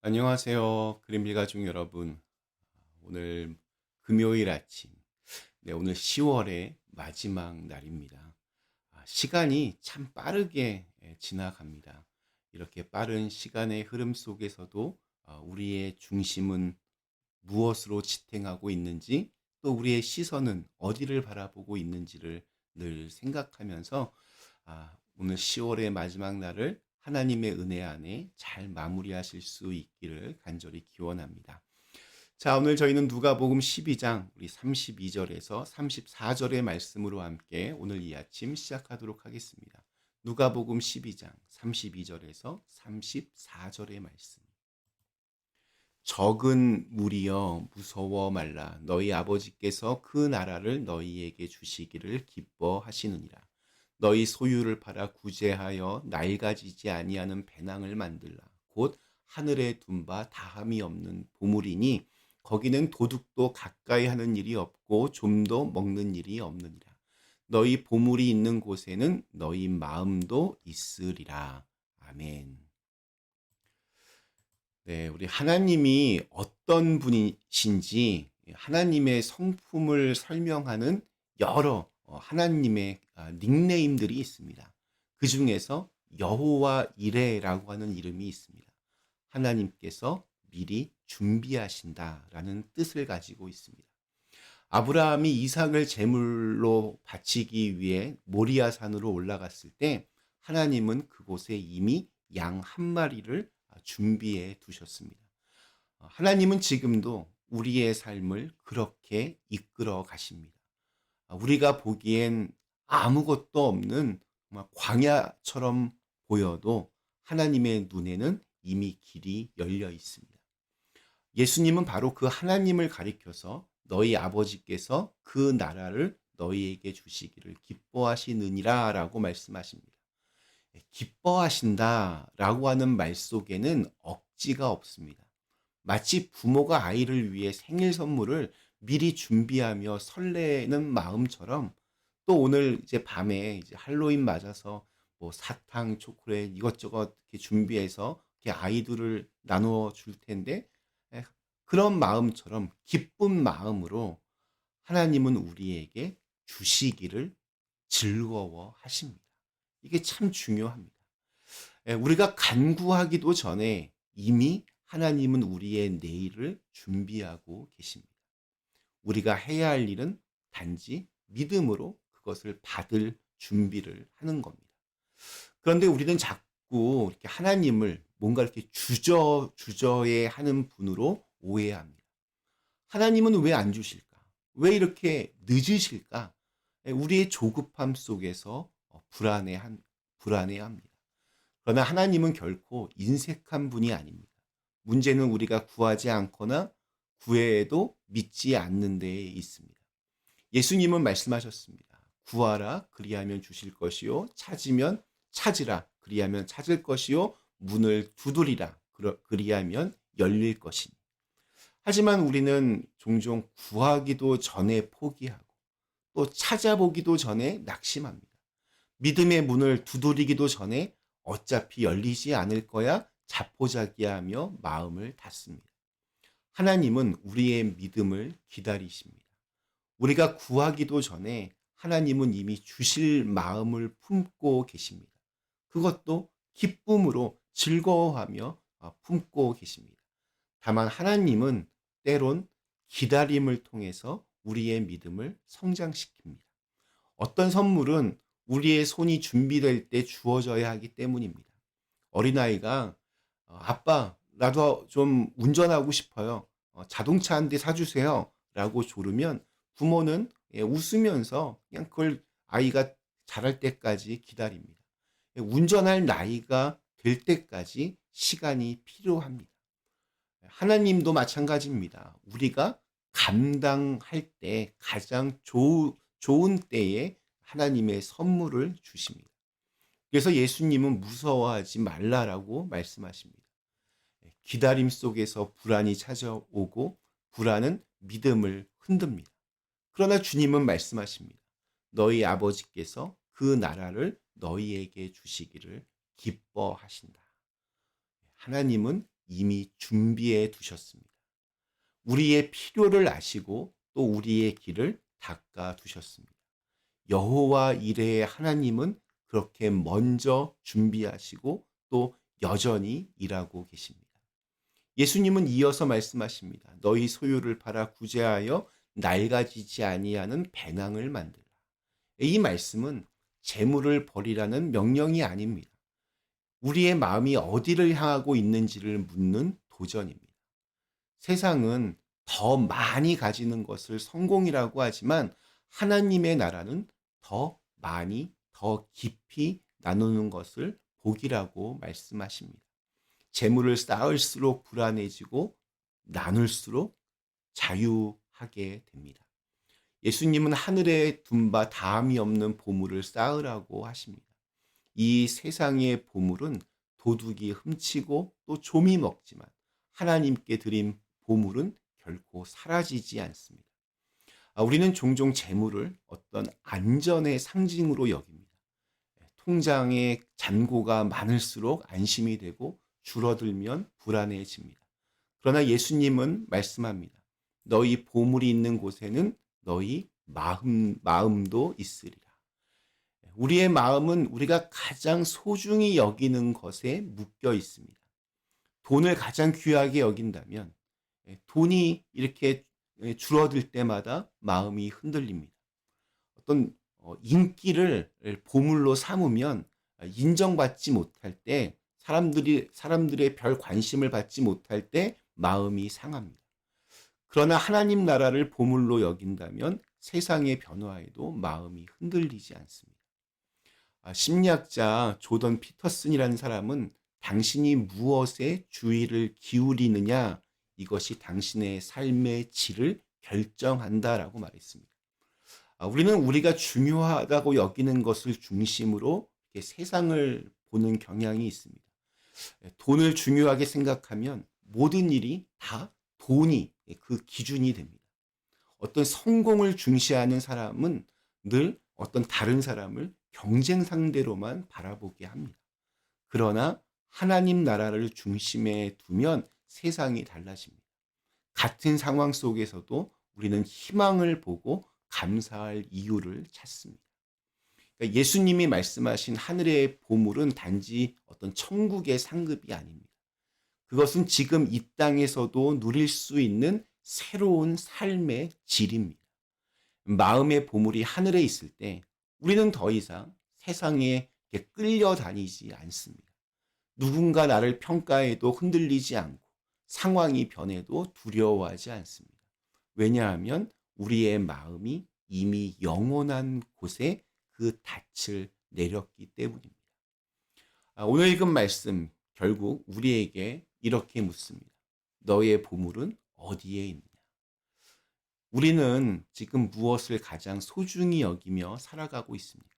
안녕하세요. 그린빌 가족 여러분. 오늘 금요일 아침. 네, 오늘 10월의 마지막 날입니다. 시간이 참 빠르게 지나갑니다. 이렇게 빠른 시간의 흐름 속에서도 우리의 중심은 무엇으로 지탱하고 있는지, 또 우리의 시선은 어디를 바라보고 있는지를 늘 생각하면서 오늘 10월의 마지막 날을 하나님의 은혜 안에 잘 마무리하실 수 있기를 간절히 기원합니다. 자, 오늘 저희는 누가복음 12장 우리 32절에서 34절의 말씀으로 함께 오늘 이 아침 시작하도록 하겠습니다. 누가복음 12장 32절에서 34절의 말씀. 적은 무리여 무서워 말라. 너희 아버지께서 그 나라를 너희에게 주시기를 기뻐하시느니라. 너희 소유를 팔아 구제하여 낡아지지 아니하는 배낭을 만들라. 곧 하늘에 둔 바 다함이 없는 보물이니 거기는 도둑도 가까이 하는 일이 없고 좀도 먹는 일이 없느니라. 너희 보물이 있는 곳에는 너희 마음도 있으리라. 아멘. 네, 우리 하나님이 어떤 분이신지 하나님의 성품을 설명하는 여러 하나님의 닉네임들이 있습니다. 그 중에서 여호와 이레라고 하는 이름이 있습니다. 하나님께서 미리 준비하신다라는 뜻을 가지고 있습니다. 아브라함이 이삭을 제물로 바치기 위해 모리아 산으로 올라갔을 때 하나님은 그곳에 이미 양 한 마리를 준비해 두셨습니다. 하나님은 지금도 우리의 삶을 그렇게 이끌어 가십니다. 우리가 보기엔 아무것도 없는 정말 광야처럼 보여도 하나님의 눈에는 이미 길이 열려 있습니다. 예수님은 바로 그 하나님을 가리켜서 너희 아버지께서 그 나라를 너희에게 주시기를 기뻐하시느니라 라고 말씀하십니다. 기뻐하신다라고 하는 말 속에는 억지가 없습니다. 마치 부모가 아이를 위해 생일 선물을 미리 준비하며 설레는 마음처럼 또 오늘 이제 밤에 이제 할로윈 맞아서 뭐 사탕, 초콜릿 이것저것 이렇게 준비해서 이렇게 아이들을 나누어 줄 텐데 그런 마음처럼 기쁜 마음으로 하나님은 우리에게 주시기를 즐거워하십니다. 이게 참 중요합니다. 우리가 간구하기도 전에 이미 하나님은 우리의 내일을 준비하고 계십니다. 우리가 해야 할 일은 단지 믿음으로 그것을 받을 준비를 하는 겁니다. 그런데 우리는 자꾸 이렇게 하나님을 뭔가 이렇게 주저해 하는 분으로 오해합니다. 하나님은 왜 안 주실까? 왜 이렇게 늦으실까? 우리의 조급함 속에서 불안해합니다. 그러나 하나님은 결코 인색한 분이 아닙니다. 문제는 우리가 구하지 않거나 구해도 믿지 않는 데에 있습니다. 예수님은 말씀하셨습니다. 구하라 그리하면 주실 것이요 찾으면 찾으라 그리하면 찾을 것이요 문을 두드리라 그리하면 열릴 것이니. 하지만 우리는 종종 구하기도 전에 포기하고 또 찾아보기도 전에 낙심합니다. 믿음의 문을 두드리기도 전에 어차피 열리지 않을 거야 자포자기하며 마음을 닫습니다. 하나님은 우리의 믿음을 기다리십니다. 우리가 구하기도 전에 하나님은 이미 주실 마음을 품고 계십니다. 그것도 기쁨으로 즐거워하며 품고 계십니다. 다만 하나님은 때론 기다림을 통해서 우리의 믿음을 성장시킵니다. 어떤 선물은 우리의 손이 준비될 때 주어져야 하기 때문입니다. 어린아이가 아빠 나도 좀 운전하고 싶어요. 자동차 한 대 사주세요. 라고 조르면 부모는 웃으면서 그냥 그걸 아이가 자랄 때까지 기다립니다. 운전할 나이가 될 때까지 시간이 필요합니다. 하나님도 마찬가지입니다. 우리가 감당할 때 가장 좋은 때에 하나님의 선물을 주십니다. 그래서 예수님은 무서워하지 말라라고 말씀하십니다. 기다림 속에서 불안이 찾아오고 불안은 믿음을 흔듭니다. 그러나 주님은 말씀하십니다. 너희 아버지께서 그 나라를 너희에게 주시기를 기뻐하신다. 하나님은 이미 준비해 두셨습니다. 우리의 필요를 아시고 또 우리의 길을 닦아 두셨습니다. 여호와 이레의 하나님은 그렇게 먼저 준비하시고 또 여전히 일하고 계십니다. 예수님은 이어서 말씀하십니다. 너희 소유를 팔아 구제하여 낡아지지 아니하는 배낭을 만들라. 이 말씀은 재물을 버리라는 명령이 아닙니다. 우리의 마음이 어디를 향하고 있는지를 묻는 도전입니다. 세상은 더 많이 가지는 것을 성공이라고 하지만 하나님의 나라는 더 많이, 더 깊이 나누는 것을 복이라고 말씀하십니다. 재물을 쌓을수록 불안해지고 나눌수록 자유하게 됩니다. 예수님은 하늘에 둔 바 다함이 없는 보물을 쌓으라고 하십니다. 이 세상의 보물은 도둑이 훔치고 또 좀이 먹지만 하나님께 드린 보물은 결코 사라지지 않습니다. 우리는 종종 재물을 어떤 안전의 상징으로 여깁니다. 통장에 잔고가 많을수록 안심이 되고 줄어들면 불안해집니다. 그러나 예수님은 말씀합니다. 너희 보물이 있는 곳에는 너희 마음도 있으리라. 우리의 마음은 우리가 가장 소중히 여기는 것에 묶여 있습니다. 돈을 가장 귀하게 여긴다면 돈이 이렇게 줄어들 때마다 마음이 흔들립니다. 어떤 인기를 보물로 삼으면 인정받지 못할 때 사람들의 별 관심을 받지 못할 때 마음이 상합니다. 그러나 하나님 나라를 보물로 여긴다면 세상의 변화에도 마음이 흔들리지 않습니다. 심리학자 조던 피터슨이라는 사람은 당신이 무엇에 주의를 기울이느냐 이것이 당신의 삶의 질을 결정한다라고 말했습니다. 우리는 우리가 중요하다고 여기는 것을 중심으로 세상을 보는 경향이 있습니다. 돈을 중요하게 생각하면 모든 일이 다 돈이 그 기준이 됩니다. 어떤 성공을 중시하는 사람은 늘 어떤 다른 사람을 경쟁 상대로만 바라보게 합니다. 그러나 하나님 나라를 중심에 두면 세상이 달라집니다. 같은 상황 속에서도 우리는 희망을 보고 감사할 이유를 찾습니다. 그러니까 예수님이 말씀하신 하늘의 보물은 단지 어떤 천국의 상급이 아닙니다. 그것은 지금 이 땅에서도 누릴 수 있는 새로운 삶의 질입니다. 마음의 보물이 하늘에 있을 때 우리는 더 이상 세상에 끌려다니지 않습니다. 누군가 나를 평가해도 흔들리지 않고 상황이 변해도 두려워하지 않습니다. 왜냐하면 우리의 마음이 이미 영원한 곳에 그 닻을 내렸기 때문입니다. 오늘 읽은 말씀 결국 우리에게 이렇게 묻습니다. 너의 보물은 어디에 있느냐? 우리는 지금 무엇을 가장 소중히 여기며 살아가고 있습니까?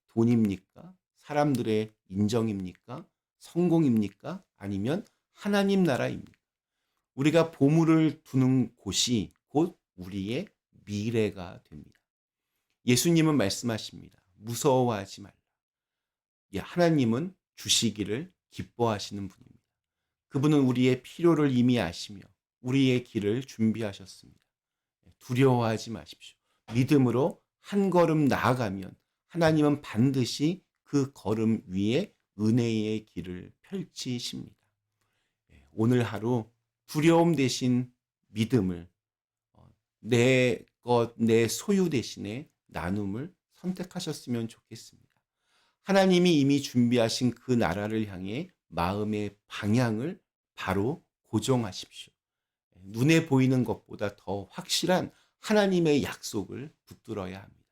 돈입니까? 사람들의 인정입니까? 성공입니까? 아니면 하나님 나라입니까? 우리가 보물을 두는 곳이 곧 우리의 미래가 됩니다. 예수님은 말씀하십니다. 무서워하지 말라. 하나님은 주시기를 기뻐하시는 분입니다. 그분은 우리의 필요를 이미 아시며 우리의 길을 준비하셨습니다. 두려워하지 마십시오. 믿음으로 한 걸음 나아가면 하나님은 반드시 그 걸음 위에 은혜의 길을 펼치십니다. 오늘 하루 두려움 대신 믿음을 내 소유 대신에 나눔을 선택하셨으면 좋겠습니다. 하나님이 이미 준비하신 그 나라를 향해 마음의 방향을 바로 고정하십시오. 눈에 보이는 것보다 더 확실한 하나님의 약속을 붙들어야 합니다.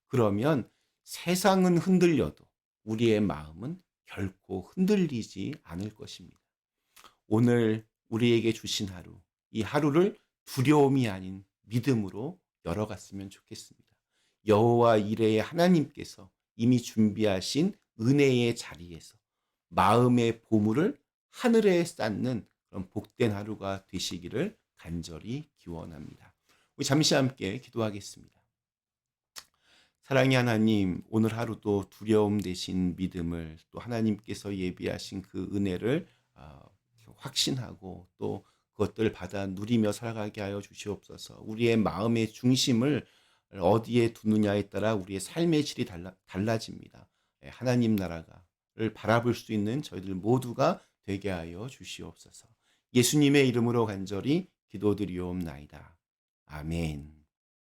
그러면 세상은 흔들려도 우리의 마음은 결코 흔들리지 않을 것입니다. 오늘 우리에게 주신 하루, 이 하루를 두려움이 아닌 믿음으로 열어갔으면 좋겠습니다. 여호와 이레의 하나님께서 이미 준비하신 은혜의 자리에서 마음의 보물을 하늘에 쌓는 그런 복된 하루가 되시기를 간절히 기원합니다. 우리 잠시 함께 기도하겠습니다. 사랑의 하나님, 오늘 하루도 두려움 대신 믿음을 또 하나님께서 예비하신 그 은혜를 확신하고 또 그것들을 받아 누리며 살아가게 하여 주시옵소서. 우리의 마음의 중심을 어디에 두느냐에 따라 우리의 삶의 질이 달라집니다. 하나님 나라가를 바라볼 수 있는 저희들 모두가 되게 하여 주시옵소서. 예수님의 이름으로 간절히 기도드리옵나이다. 아멘.